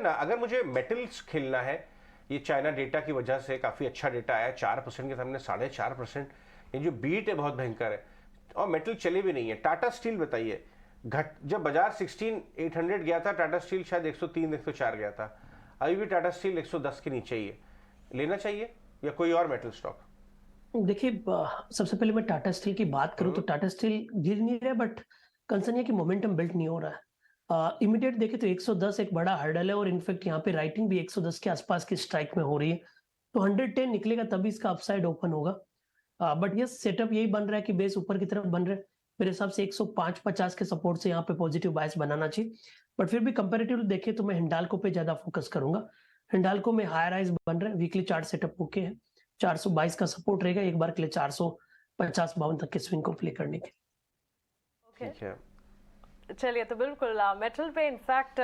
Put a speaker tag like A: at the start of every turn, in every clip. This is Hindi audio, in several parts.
A: ना अगर मुझे मेटल्स खेलना है, ये चाइना डेटा की वजह से काफ़ी अच्छा डेटा आया, 4% के सामने 4.5%। ये जो बीट है बहुत भयंकर है, और मेटल चले भी नहीं है। टाटा स्टील बताइए, घट जब बाजार 16,800 गया था, टाटा स्टील शायद 103 104 गया था। अभी भी टाटा स्टील 110 के नीचे ही है। लेना चाहिए या कोई और मेटल स्टॉक?
B: देखिए, सबसे पहले मैं टाटा स्टील की बात करूं तो टाटा स्टील गिर नहीं रहा है, बट कंसर्न ये कि मोमेंटम बिल्ड नहीं हो रहा है। इमीडिएट देखे तो 110 एक बड़ा हर्डल है, और इनफैक्ट यहाँ पे राइटिंग भी 110 के आसपास की स्ट्राइक में हो रही है। तो 110 निकलेगा तभी इसका अपसाइड ओपन होगा। बट ये सेटअप यही बन रहा है कि बेस ऊपर की तरफ बन रहा है। मेरे हिसाब से 105-50 के सपोर्ट से यहाँ पे पॉजिटिव बायस बनाना चाहिए। बट फिर भी कंपेरेटिवली देखें तो मैं हिंडाल्को पे ज्यादा फोकस करूंगा। हिंडाल्को में हायर हाइज बन रहे हैं, वीकली चार्ट सेटअप ओके है। 422 का सपोर्ट रहेगा एक बार के लिए, 450-52 तक के स्विंग को प्ले करने के।
A: ठीक है।
C: चलिए, तो बिल्कुल मेटल पे इनफैक्ट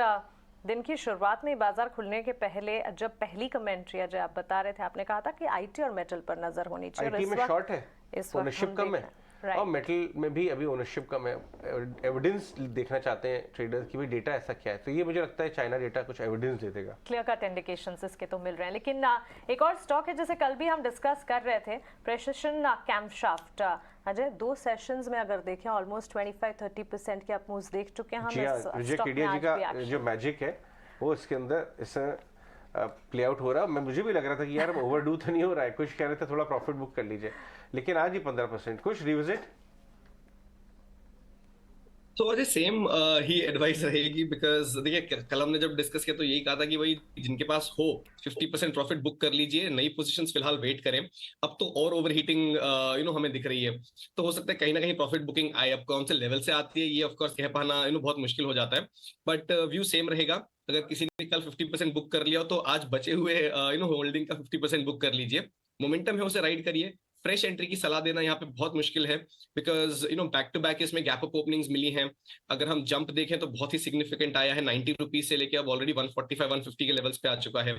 C: दिन की शुरुआत में बाजार खुलने के पहले जब पहली कमेंट्री अजय आप बता रहे थे, आपने कहा था कि आईटी और मेटल पर नजर होनी चाहिए।
A: आईटी में शॉर्ट है, ओनरशिप कम है, और मेटल में भी अभी ओनरशिप कम है। एविडेंस देखना चाहते हैं ट्रेडर्स की भी, डेटा ऐसा क्या है। तो ये मुझे लगता है चाइना डेटा कुछ एविडेंस दे देगा।
C: क्लियर कट इंडिकेशंस इसके तो मिल रहे हैं। लेकिन एक और स्टॉक है जैसे कल भी हम डिस्कस कर रहे थे, प्रेसिशन कैमशाफ्ट। अजय, 2 सेशंस में अगर देखें ऑलमोस्ट 25-30% के अप मूव्स देख चुके हैं हम इस स्टॉक में।
A: जी का जो मैजिक है वो इसके अंदर इस प्ले आउट हो रहा है। मुझे भी लग रहा था कि यार ओवरडू तो नहीं हो रहा है, कुछ कह रहे थे थोड़ा प्रॉफिट बुक कर लीजिए, लेकिन आज ही 15%। कुछ रिविजिट
D: तो अजय सेम ही एडवाइस रहेगी, बिकॉज देखिए कल हमने जब डिस्कस किया तो यही कहा था कि भाई जिनके पास हो 50% प्रॉफिट बुक कर लीजिए, नई पोजीशंस फिलहाल वेट करें। अब तो और ओवर हीटिंग हमें दिख रही है, तो हो सकता है कहीं ना कहीं प्रॉफिट बुकिंग आए। अब कौन से लेवल से आती है ये ऑफकोर्स कह पाना बहुत मुश्किल हो जाता है, बट व्यू सेम रहेगा। अगर किसी ने कल 50% बुक कर लिया हो तो आज बचे हुए होल्डिंग का 50% बुक कर लीजिए। मोमेंटम है उसे राइड करिए। फ्रेश एंट्री की सलाह देना यहाँ पे बहुत मुश्किल है, बिकॉज बैक टू बैक इसमें गैप अप ओपनिंग्स मिली हैं। अगर हम जंप देखें तो बहुत ही सिग्निफिकेंट आया है, 90 रुपीज से लेके अब ऑलरेडी 145-150 के लेवल्स पे आ चुका है।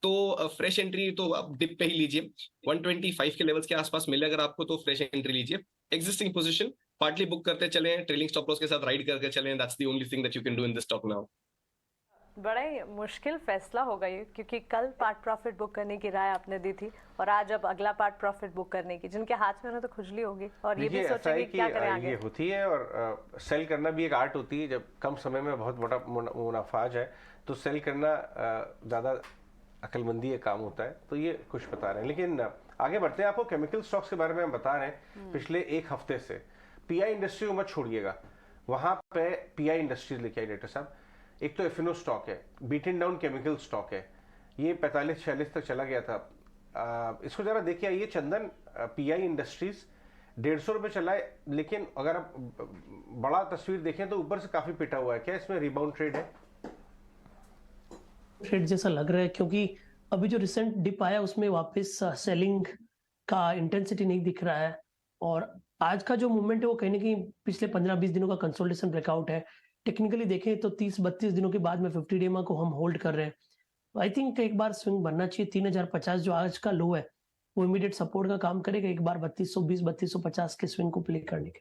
D: तो फ्रेश एंट्री तो आप डिप पे ही लीजिए। 125 के लेवल्स के आसपास मिले अगर आपको तो फ्रेश एंट्री लीजिए। एग्जिस्टिंग पोजीशन पार्टली बुक करते चले, ट्रेलिंग स्टॉप लॉस के साथ राइड करके चलें। That's the only thing that you can do in this stock now.
C: बड़ा ही मुश्किल फैसला होगा ये, क्योंकि कल पार्ट प्रॉफिट बुक करने की राय आपने दी थी, और आज अब अगला पार्ट प्रॉफिट बुक करने की। जिनके हाथ में ना तो खुजली होगी, और ये भी सोचेंगे क्या करें आगे।
A: ये होती है, और सेल करना भी एक आर्ट होती है। जब कम समय में बहुत बड़ा मुनाफा आ जाए तो सेल करना ज़्यादा अक्लमंदी का काम होता है। तो ये कुछ बता रहे हैं, लेकिन आगे बढ़ते हैं। आपको केमिकल स्टॉक्स के बारे में हम बता रहे हैं पिछले एक हफ्ते से। पीआई इंडस्ट्री को मत छोड़िएगा, वहां पे पीआई इंडस्ट्रीज लेके आए डायरेक्टर साहब। एक तो एफिनो स्टॉक है, बीटन डाउन केमिकल स्टॉक है, ये 45-46 तक चला गया था। इसको जरा देखिए आइए चंदन। पीआई इंडस्ट्रीज 150 रुपये चला है, लेकिन अगर आप बड़ा तस्वीर देखें तो ऊपर से काफी पिटा हुआ है। क्या इसमें रिबाउंड ट्रेड है?
B: ट्रेड जैसा लग रहा है, क्योंकि अभी जो रिसेंट डिप आया उसमें वापस सेलिंग का इंटेंसिटी नहीं दिख रहा है, और आज का जो मूवमेंट है वो कहीं ना कहीं पिछले 15-20 दिनों का कंसोलिडेशन ब्रेकआउट है। टेक्निकली देखें तो 30-32 दिनों के बाद में 50 डेमा को हम होल्ड कर रहे हैं। आई थिंक एक बार स्विंग बनना चाहिए। 3050 जो आज का लो है वो इमीडिएट सपोर्ट का काम करेगा। एक बार 3220 3250 के स्विंग को प्ले करने के